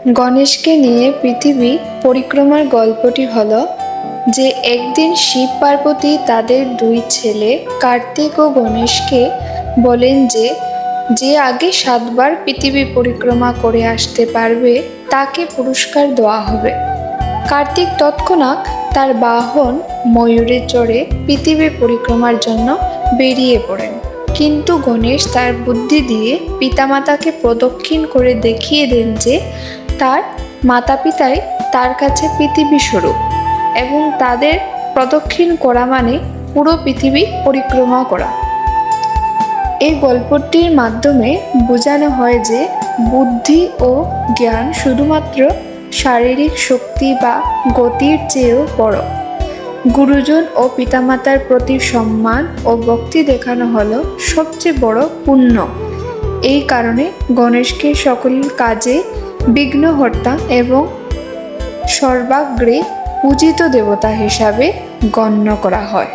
গণেশকে নিয়ে পৃথিবী পরিক্রমার গল্পটি হলো যে একদিন শিব পার্বতী তাদের দুই ছেলে কার্তিক ও গণেশকে বলেন যে যে আগে 7 বার পৃথিবী পরিক্রমা করে আসতে পারবে তাকে পুরস্কার দেওয়া হবে। কার্তিক তৎক্ষণাৎ তার বাহন ময়ূরে চড়ে পৃথিবী পরিক্রমার জন্য বেরিয়ে পড়েন, কিন্তু গণেশ তার বুদ্ধি দিয়ে পিতামাতাকে প্রদক্ষিণ করে দেখিয়ে দেন যে তার মাতা পিতাই তার কাছে পৃথিবী স্বরূপ এবং তাদের প্রদক্ষিণ করা মানে পুরো পৃথিবী পরিক্রমা করা। এই গল্পটির মাধ্যমে বোঝানো হয় যে বুদ্ধি ও জ্ঞান শুধুমাত্র শারীরিক শক্তি বা গতির চেয়েও বড়। গুরুজন ও পিতামাতার প্রতি সম্মান ও ভক্তি দেখানো হলো সবচেয়ে বড় পুণ্য। এই কারণে গণেশকে সকল কাজে বিঘ্নহর্তা এবং সর্বাগ্রে পূজিত দেবতা হিসাবে গণ্য করা হয়।